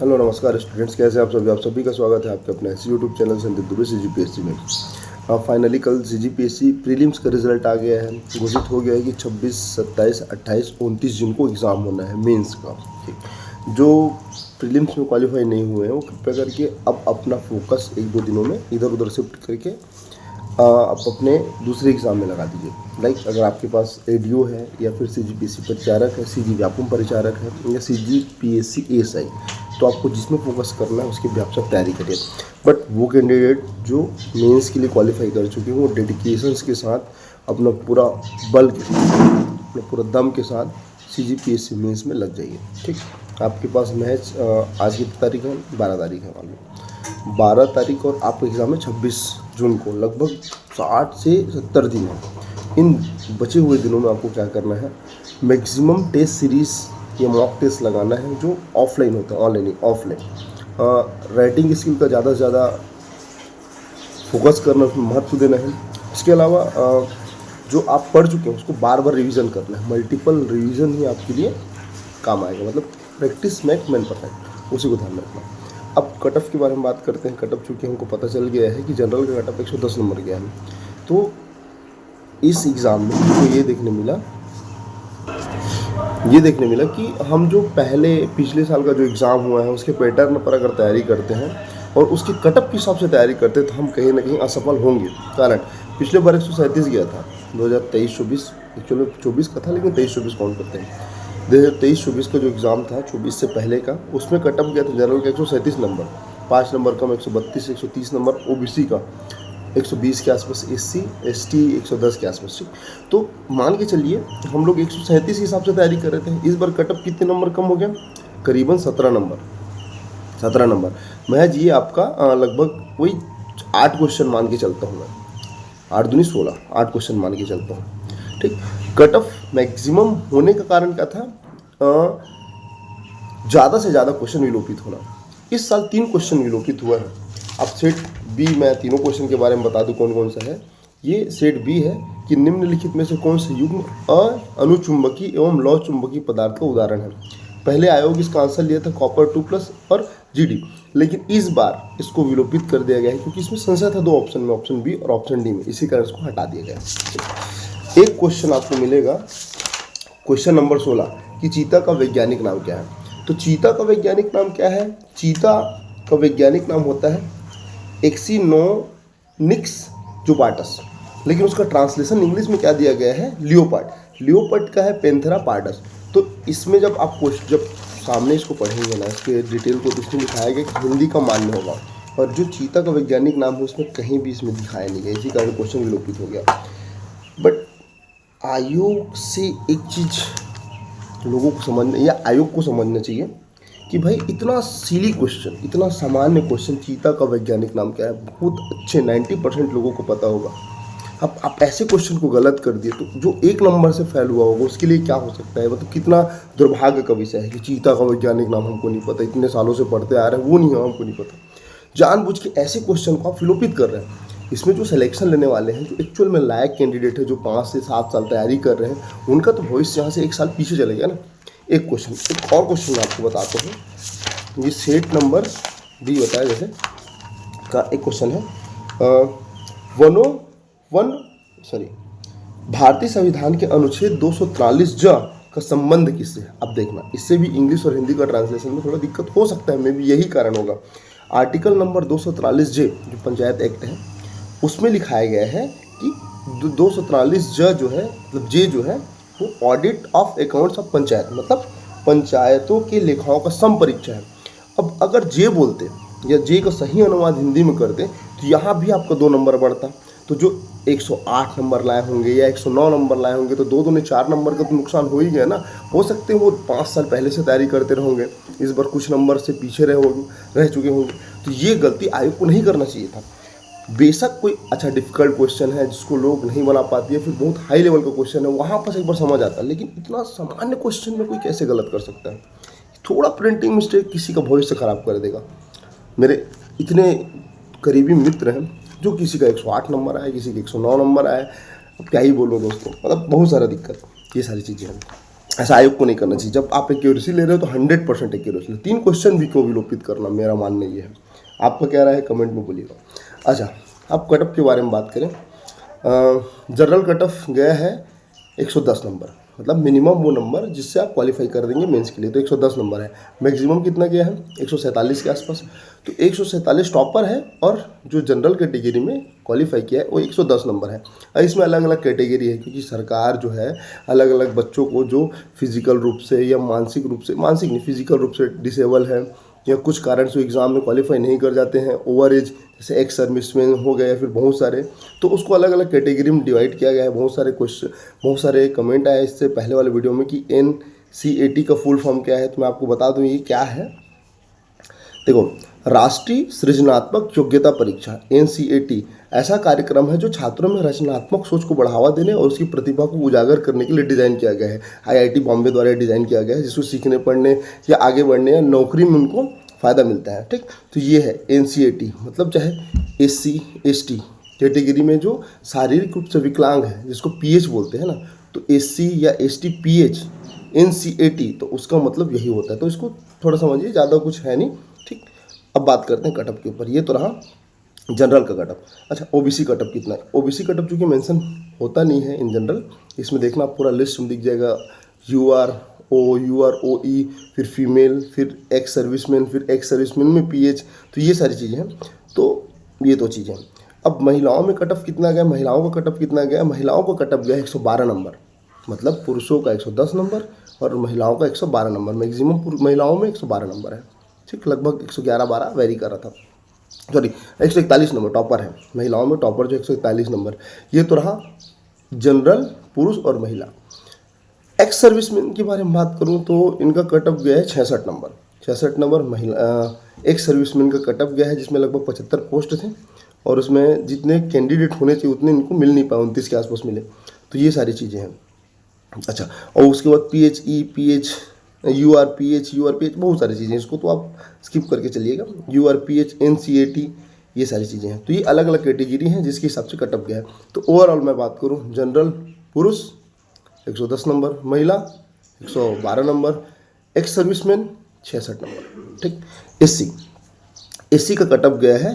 Hello नमस्कार students, कैसे आप सभी का स्वागत है आपके अपने YouTube channel Sandeep Dubey CGPSC में। फाइनली कल CGPSC प्रीलिम्स का रिजल्ट आ गया है। घोषित हो गया है कि 26, 27, 28, 29 जून को एग्ज़ाम होना है मेंस का। ठीक, जो प्रीलिम्स में क्वालिफाई नहीं हुए हैं वो कृपया करके अब अपना फोकस एक दो दिनों में इधर उधर शिफ्ट करके आप अपने दूसरे एग्ज़ाम में लगा दीजिए। लाइक अगर आपके पास ADO है या फिर CGPSC परिचारक है, CG व्यापम परिचारक है या CGPSC ASI, तो आपको जिसमें फोकस करना है उसके भी आप सब तैयारी करिए। बट वो कैंडिडेट जो मेंस के लिए क्वालिफाई कर चुके हैं वो डेडिकेशंस के साथ अपना पूरा बल के साथ अपना पूरा दम के साथ CGPSC मेंस में लग जाइए। ठीक, आपके पास मैच आज की तारीख है 12 तारीख है, मालूम 12 तारीख और आपका एग्ज़ाम है 26 जून को। लगभग 60 से 70 दिन है। इन बचे हुए दिनों में आपको क्या करना है, मैक्सिमम टेस्ट सीरीज़ या मॉक टेस्ट लगाना है जो ऑफलाइन होता है, ऑनलाइन नहीं ऑफलाइन। राइटिंग स्किल का ज़्यादा से ज़्यादा फोकस करना, उसमें महत्व देना है। इसके अलावा जो आप पढ़ चुके हैं उसको बार बार रिवीजन करना है। मल्टीपल रिवीजन ही आपके लिए काम आएगा, मतलब प्रैक्टिस मेक मैन परफेक्ट, उसी को ध्यान रखना। अब कट ऑफ के बारे में बात करते हैं। कट ऑफ चूँकि हमको पता चल गया है कि जनरल का कट ऑफ 110 नंबर गया है, तो इस एग्ज़ाम में मुझको ये देखने मिला कि हम जो पिछले साल का जो एग्ज़ाम हुआ है उसके पैटर्न पर अगर तैयारी करते हैं और उसके कट ऑफ के हिसाब से तैयारी करते हैं तो हम कहीं ना कहीं असफल होंगे। कारण पिछले बार 137 गया था 2023-24, एक्चुअली 24 का था लेकिन 23-24 काउंट करते हैं। 2023-24 का जो एग्ज़ाम था 24 से पहले का, उसमें कट ऑफ गया था जनरल का 137 नंबर, 5 नंबर कम 132, 130 नंबर OBC का, 120 के आसपास SC ST 110 के आसपास। ठीक, तो मान के चलिए हम लोग 137 के हिसाब से तैयारी कर रहे थे। इस बार कट ऑफ कितने नंबर कम हो गया, करीबन 17 नंबर। महज ये आपका लगभग वही 8 क्वेश्चन मान के चलता हूँ मैं, 8 दूनी 16, 8 क्वेश्चन मान के चलता हूँ। ठीक, कट ऑफ मैक्सिमम होने का कारण क्या था, ज़्यादा से ज़्यादा क्वेश्चन विलोपित होना। इस साल 3 क्वेश्चन विलोपित हुआ है। अब सेट बी, मैं तीनों क्वेश्चन के बारे में बता दूं कौन कौन सा है। ये सेट बी है कि निम्नलिखित में से कौन से युग्म अनुचुंबकीय एवं लौ चुंबकीय पदार्थ का उदाहरण है। पहले आयोग इसका आंसर लिया था कॉपर 2+ और GD, लेकिन इस बार इसको विलोपित कर दिया गया है क्योंकि इसमें संशय था 2 ऑप्शन में, ऑप्शन बी और ऑप्शन डी में, इसी कारण इसको हटा दिया गया है। एक क्वेश्चन आपको मिलेगा, क्वेश्चन नंबर 16 कि चीता का वैज्ञानिक नाम क्या है। तो चीता का वैज्ञानिक नाम क्या है, चीता का वैज्ञानिक नाम होता है एक्सिनोनिक्स जुबाटस, लेकिन उसका ट्रांसलेशन इंग्लिश में क्या दिया गया है, लियोपार्ड। लियोपार्ड का है पेंथेरा पार्डस। तो इसमें जब सामने इसको पढ़ेंगे ना, इसके डिटेल को, तो इसमें दिखाया गया कि हिंदी का मान्य होगा, और जो चीता का वैज्ञानिक नाम है उसमें कहीं भी इसमें दिखाया नहीं गया, इसी कारण क्वेश्चन विलोपित हो गया। बट आयोग से एक चीज़ लोगों को समझना या आयोग को समझना चाहिए कि भाई इतना सिली क्वेश्चन, इतना सामान्य क्वेश्चन, चीता का वैज्ञानिक नाम क्या है, बहुत अच्छे 90% लोगों को पता होगा। अब आप ऐसे क्वेश्चन को गलत कर दिए तो जो 1 नंबर से फेल हुआ होगा उसके लिए क्या हो सकता है, मतलब कितना दुर्भाग्य का विषय है कि चीता का वैज्ञानिक नाम हमको नहीं पता, इतने सालों से पढ़ते आ रहे हैं वो नहीं है, हमको नहीं पता। जानबूझ के ऐसे क्वेश्चन को आप विलोपित कर रहे हैं। इसमें जो सिलेक्शन लेने वाले हैं, जो एक्चुअल में लायक कैंडिडेट है, जो 5 से 7 साल तैयारी कर रहे हैं, उनका तो भविष्य यहाँ से 1 साल पीछे चलेगा ना। एक और क्वेश्चन मैं आपको बताता हूँ। ये सेट नंबर डी बताया जैसे का एक क्वेश्चन है, भारतीय संविधान के अनुच्छेद 243 का संबंध किससे है। अब देखना, इससे भी इंग्लिश और हिंदी का ट्रांसलेशन में थोड़ा दिक्कत हो सकता है, मे भी यही कारण होगा। आर्टिकल नंबर 243 जो पंचायत एक्ट है, उसमें लिखाया गया है कि 243 जो है, मतलब जे जो है वो audit of accounts of panchayat, मतलब पंचायतों के लेखाओं का समपरीक्षा है। अब अगर जे बोलते या जे का सही अनुवाद हिंदी में करते तो यहाँ भी आपका 2 नंबर बढ़ता। तो जो 108 नंबर लाए होंगे या 109 नंबर लाए होंगे तो 2 दूने 4 नंबर का तो नुकसान हो ही गया ना। हो सकते हैं वो 5 साल पहले से तैयारी करते रहोगे, इस बार कुछ नंबर से पीछे रह चुके होंगे। तो ये गलती आयोग को नहीं करना चाहिए था। बेशक कोई अच्छा डिफिकल्ट क्वेश्चन है जिसको लोग नहीं बना पाती है, फिर बहुत हाई लेवल का क्वेश्चन है, वहाँ पर एक बार समझ आता है, लेकिन इतना सामान्य क्वेश्चन में कोई कैसे गलत कर सकता है। थोड़ा प्रिंटिंग मिस्टेक किसी का भविष्य खराब कर देगा। मेरे इतने करीबी मित्र हैं जो किसी का 108 नंबर आए, किसी का 109 नंबर आए, अब क्या ही बोलूँ दोस्तों, मतलब बहुत सारा दिक्कत, ये सारी चीज़ें हैं। ऐसा आयोग को नहीं करना चाहिए। जब आप एक्यूरेसी ले रहे हो तो 100% एक्यूरेसी, 3 क्वेश्चन भी क्यों विलोपित करना, मेरा मानना ये है। आपका क्या राय है कमेंट में बोलिएगा। अच्छा, अब कट ऑफ के बारे में बात करें। जनरल कट ऑफ गया है 110 नंबर, मतलब मिनिमम वो नंबर जिससे आप क्वालिफाई कर देंगे मेंस के लिए, तो 110 नंबर है। मैक्सिमम कितना गया है 147 के आसपास, तो 147 टॉपर है, और जो जनरल कैटेगरी में क्वालिफाई किया है वो 110 नंबर है। और इसमें अलग अलग कैटेगरी है, क्योंकि सरकार जो है अलग अलग बच्चों को जो फिजिकल रूप से या मानसिक रूप से, मानसिक नहीं फिजिकल रूप से डिसेबल है, या कुछ कारण से एग्ज़ाम में क्वालिफाई नहीं कर जाते हैं, ओवर एज जैसे एक्स सर्विसमैन हो गए या फिर बहुत सारे, तो उसको अलग अलग कैटेगरी में डिवाइड किया गया है। बहुत सारे क्वेश्चन, बहुत सारे कमेंट आए इससे पहले वाले वीडियो में कि NCAT का फुल फॉर्म क्या है, तो मैं आपको बता दूं ये क्या है। देखो, राष्ट्रीय सृजनात्मक योग्यता परीक्षा NCAT ऐसा कार्यक्रम है जो छात्रों में रचनात्मक सोच को बढ़ावा देने और उसकी प्रतिभा को उजागर करने के लिए डिज़ाइन किया गया है। IIT बॉम्बे द्वारा डिज़ाइन किया गया है, जिसको सीखने पढ़ने या आगे बढ़ने या नौकरी में उनको फ़ायदा मिलता है। ठीक, तो ये है NCAT, मतलब चाहे SC ST कैटेगरी में जो शारीरिक रूप से विकलांग है, जिसको PH बोलते हैं ना, तो SC या ST PH NCAT, तो उसका मतलब यही होता है। तो इसको थोड़ा समझिए, ज़्यादा कुछ है नहीं। ठीक, अब बात करते हैं कटअप के ऊपर। ये तो रहा जनरल का कटअप। अच्छा, OBC कटअप कितना है? OBC कटअप चूँकि मेंशन होता नहीं है इन जनरल, इसमें देखना पूरा लिस्ट में दिख जाएगा। URO, UROE, फिर फीमेल, फिर एक्स सर्विसमैन, फिर एक्स सर्विसमैन में PH, तो ये सारी चीज़ें हैं। तो ये तो चीज़ें हैं। अब महिलाओं में कटअप कितना गया? महिलाओं का कटअप कितना गया? महिलाओं का कटअप गया 112 नंबर, मतलब पुरुषों का 110 नंबर और महिलाओं का 112 नंबर। मैक्सिमम महिलाओं में 112 नंबर है। ठीक, लगभग 111-12 वेरी कर रहा था, सॉरी 141 नंबर टॉपर है महिलाओं में। टॉपर जो 141 नंबर, ये तो रहा जनरल पुरुष और महिला। एक्स सर्विसमैन के बारे में बात करूं तो इनका कटअप गया है 66 नंबर। 66 नंबर महिला एक्स सर्विसमैन का कटअप गया है, जिसमें लगभग 75 पोस्ट थे, और उसमें जितने कैंडिडेट होने चाहिए उतने इनको मिल नहीं पाए, 29 के आसपास मिले। तो ये सारी चीज़ें हैं। अच्छा, और उसके बाद PHE, PH, URPH, बहुत सारी चीज़ें, इसको तो आप स्किप करके चलिएगा। URPH, NCAT, ये सारी चीज़ें हैं। तो ये अलग अलग कैटेगरी हैं जिसके हिसाब से कटअप गया है। तो ओवरऑल मैं बात करूँ, जनरल पुरुष 110 नंबर, महिला 112 नंबर, एक्स सर्विसमैन 66 नंबर। ठीक, SC का कटअप गया है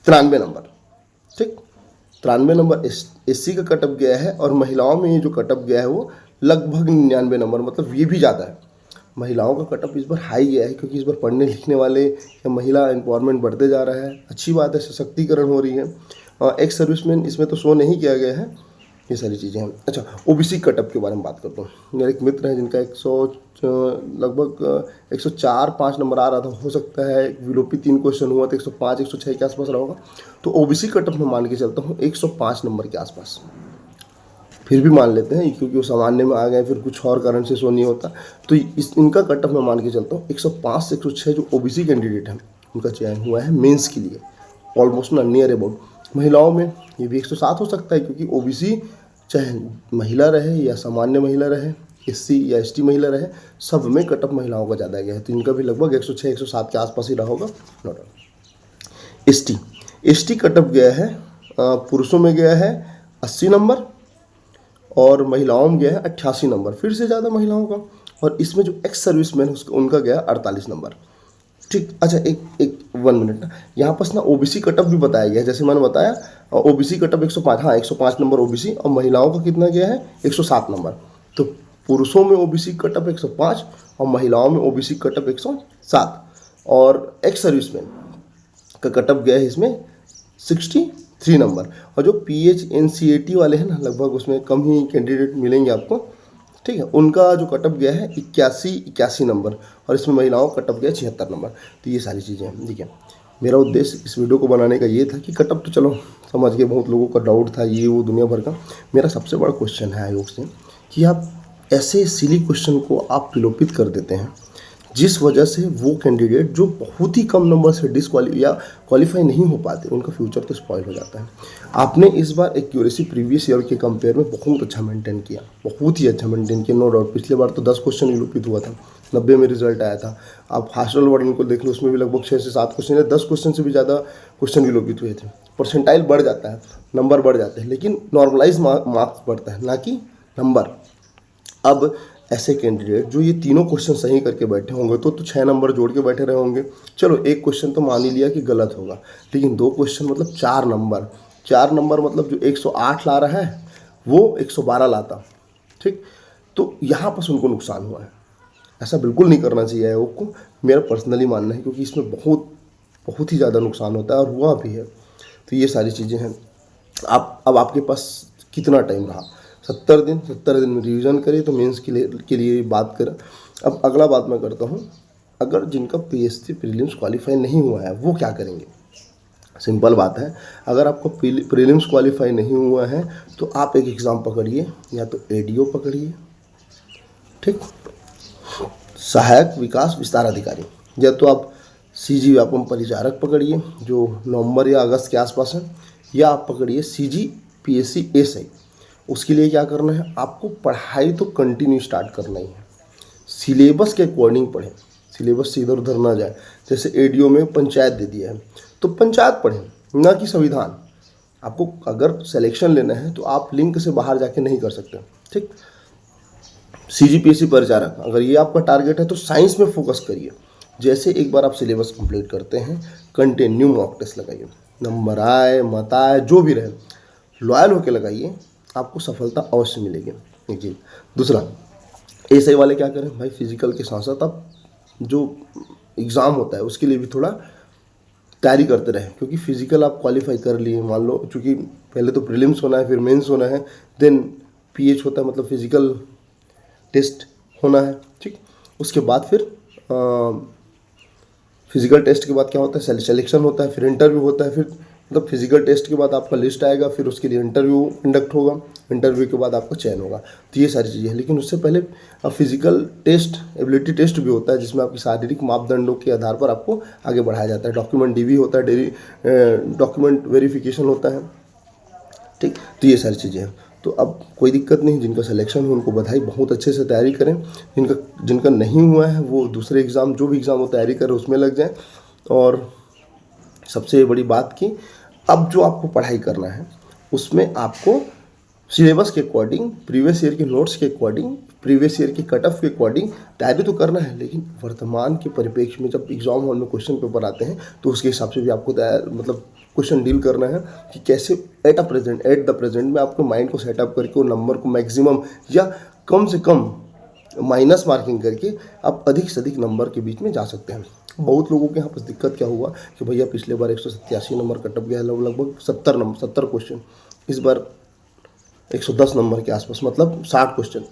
93 नंबर। ठीक, 93 नंबर SC का कटअप गया है, और महिलाओं में ये जो कटअप गया है वो लगभग 99 नंबर, मतलब ये भी ज़्यादा है। महिलाओं का कटअप इस बार हाई गया है, क्योंकि इस बार पढ़ने लिखने वाले या महिला एम्पावरमेंट बढ़ते जा रहा है। अच्छी बात है, सशक्तिकरण हो रही है। एक्स सर्विसमैन इसमें तो शो नहीं किया गया है, ये सारी चीज़ें हैं। अच्छा, OBC कटअप के बारे में बात करता हूँ। मेरा एक मित्र है जिनका लगभग 104-5 नंबर आ रहा था, हो सकता है विलोपी 3 क्वेश्चन हुआ तो 105-106 के आसपास रहा होगा। तो OBC कटअप में मान के चलता हूँ 105 नंबर के आसपास, फिर भी मान लेते हैं क्योंकि वो सामान्य में आ गए, फिर कुछ और कारण से शो नहीं होता। तो इनका कटअप मैं मान के चलता हूँ 105 से 106 जो OBC कैंडिडेट हैं उनका चयन हुआ है मेंस के लिए, ऑलमोस्ट ना नियर अबाउट। महिलाओं में ये भी 107 हो सकता है, क्योंकि OBC चाहे महिला रहे या सामान्य महिला रहे, SC या ST महिला रहे, सब में कटअप महिलाओं का ज़्यादा गया है। तो इनका भी लगभग 106-107 के आसपास ही रहा होगा। ST कटअप गया है, पुरुषों में गया है 80 नंबर और महिलाओं में गया है 88 नंबर, फिर से ज़्यादा महिलाओं का। और इसमें जो एक्स सर्विसमैन उनका गया 48 नंबर। ठीक, अच्छा एक 1 मिनट ना, यहाँ पर ना OBC कटअप भी बताया गया है, जैसे मैंने बताया OBC कटअप 105, हाँ 105 नंबर OBC, और महिलाओं का कितना गया है 107 नंबर। तो पुरुषों में OBC कटअप 105 और महिलाओं में OBC कटअप 107, और एक्स सर्विसमैन का कटअप गया है इसमें 63 नंबर। और जो PH NCAT वाले हैं ना, लगभग उसमें कम ही कैंडिडेट मिलेंगे आपको। ठीक है, उनका जो कटअप गया है 81 नंबर, और इसमें महिलाओं का कटअप गया 76 नंबर। तो ये सारी चीज़ें हैं। ठीक है, मेरा उद्देश्य इस वीडियो को बनाने का ये था कि कटअप तो चलो समझ गए, बहुत लोगों का डाउट था ये वो दुनिया भर का। मेरा सबसे बड़ा क्वेश्चन है आयोग से कि आप ऐसे सिली क्वेश्चन को आप विलोपित कर देते हैं, जिस वजह से वो कैंडिडेट जो बहुत ही कम नंबर से क्वालिफाई नहीं हो पाते, उनका फ्यूचर तो स्पॉइल हो जाता है। आपने इस बार एक्यूरेसी प्रीवियस ईयर के कंपेयर में बहुत अच्छा मेंटेन किया, बहुत ही अच्छा मेंटेन किया, नो डाउट। पिछले बार तो 10 क्वेश्चन विलोपित हुआ था, 90 में रिजल्ट आया था। आप हॉस्टल वार्डन को देख लो, उसमें भी लगभग 6 से 7 क्वेश्चन है, 10 क्वेश्चन से भी ज़्यादा क्वेश्चन विलोपित हुए थे। परसेंटाइल बढ़ जाता है, नंबर बढ़ जाते हैं, लेकिन नॉर्मलाइज मार्क्स बढ़ता है, ना कि नंबर। अब ऐसे कैंडिडेट जो ये तीनों क्वेश्चन सही करके बैठे होंगे तो 6 नंबर जोड़ के बैठे रहे होंगे। चलो एक क्वेश्चन तो मान ही लिया कि गलत होगा, लेकिन 2 क्वेश्चन मतलब 4 नंबर मतलब जो 108 ला रहा है वो 112 लाता, ठीक। तो यहाँ पर उनको नुकसान हुआ है। ऐसा बिल्कुल नहीं करना चाहिए आयोग को, मेरा पर्सनली मानना है, क्योंकि इसमें बहुत ही ज़्यादा नुकसान होता है और हुआ भी है। तो ये सारी चीज़ें हैं। अब आपके पास कितना टाइम रहा? 70 दिन में रिवीजन करिए तो मेंस के लिए बात करें। अब अगला बात मैं करता हूँ, अगर जिनका पीएससी प्रीलिम्स क्वालिफाई नहीं हुआ है वो क्या करेंगे? सिंपल बात है, अगर आपको प्रीलिम्स क्वालिफाई नहीं हुआ है तो आप एक एग्ज़ाम पकड़िए, या तो एडीओ पकड़िए, ठीक, सहायक विकास विस्तार अधिकारी, या तो आप सीजी व्यापम परिचारक पकड़िए जो नवंबर या अगस्त के आसपास है, या आप पकड़िए सीजी पीएससी एसआई। उसके लिए क्या करना है, आपको पढ़ाई तो कंटिन्यू स्टार्ट करना ही है। सिलेबस के अकॉर्डिंग पढ़ें, सिलेबस से इधर उधर ना जाए। जैसे एडीओ में पंचायत दे दिया है तो पंचायत पढ़ें, ना कि संविधान। आपको अगर सिलेक्शन लेना है तो आप लिंक से बाहर जाके नहीं कर सकते, ठीक। सीजीपीएससी परिचारक, अगर ये आपका टारगेट है तो साइंस में फोकस करिए। जैसे एक बार आप सिलेबस कंप्लीट करते हैं, कंटिन्यू मॉक टेस्ट लगाइए, नंबर आए मत आए जो भी रहे, लॉयल होकर लगाइए, आपको सफलता अवश्य मिलेगी। एक चीज़। दूसरा, एसआई वाले क्या करें भाई, फिजिकल के साथ साथ आप जो एग्ज़ाम होता है उसके लिए भी थोड़ा तैयारी करते रहें, क्योंकि फिजिकल आप क्वालिफाई कर लिए, मान लो, चूँकि पहले तो प्रीलिम्स होना है, फिर मेंस होना है, देन पीएच होता है, मतलब फिजिकल टेस्ट होना है, ठीक। उसके बाद फिर फिजिकल टेस्ट के बाद क्या होता है, सिलेक्शन होता है, फिर इंटरव्यू होता है, फिर मतलब फिजिकल टेस्ट के बाद आपका लिस्ट आएगा, फिर उसके लिए इंटरव्यू कंडक्ट होगा, इंटरव्यू के बाद आपका चयन होगा। तो ये सारी चीज़ें हैं, लेकिन उससे पहले फिजिकल टेस्ट, एबिलिटी टेस्ट भी होता है, जिसमें आपकी शारीरिक मापदंडों के आधार पर आपको आगे बढ़ाया जाता है। डॉक्यूमेंट डीवी होता है, डॉक्यूमेंट वेरिफिकेशन होता है, ठीक। तो ये सारी चीज़ें हैं। तो अब कोई दिक्कत नहीं, जिनका सिलेक्शन हो उनको बधाई, बहुत अच्छे से तैयारी करें। जिनका नहीं हुआ है वो दूसरे एग्ज़ाम, जो भी एग्ज़ाम हो तैयारी करें उसमें लग जाएं। और सबसे बड़ी बात कि अब जो आपको पढ़ाई करना है उसमें आपको सिलेबस के अकॉर्डिंग, प्रीवियस ईयर के नोट्स के अकॉर्डिंग, प्रीवियस ईयर के कट ऑफ के अकॉर्डिंग तैयारी तो करना है, लेकिन वर्तमान के परिप्रेक्ष्य में जब एग्ज़ाम हॉल में क्वेश्चन पेपर आते हैं तो उसके हिसाब से भी आपको मतलब क्वेश्चन डील करना है कि कैसे एट द प्रेजेंट में आपको माइंड को सेटअप करके वो नंबर को मैक्सिमम या कम से कम माइनस मार्किंग करके आप अधिक से अधिक नंबर के बीच में जा सकते हैं। बहुत लोगों के यहाँ पर दिक्कत क्या हुआ कि भैया पिछले बार 187 नंबर कट ऑफ गया है, लगभग 70 क्वेश्चन, इस बार 110 नंबर के आसपास, मतलब 60 क्वेश्चन।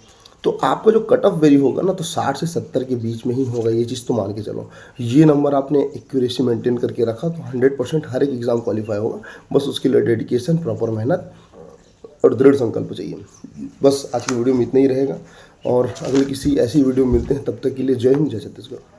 तो आपका जो कट ऑफ वेरी होगा ना, तो 60 से 70 के बीच में ही होगा, ये चीज़ तो मान के चलो। ये नंबर आपने एक्यूरेसी मेंटेन करके रखा तो 100% हर एक एग्ज़ाम क्वालिफाई होगा। बस उसके लिए डेडिकेशन, प्रॉपर मेहनत और दृढ़ संकल्प चाहिए। बस आज की वीडियो में इतना ही रहेगा, और अगले किसी ऐसी वीडियो में मिलते हैं, तब तक के लिए जय हिंद, जय छत्तीसगढ़।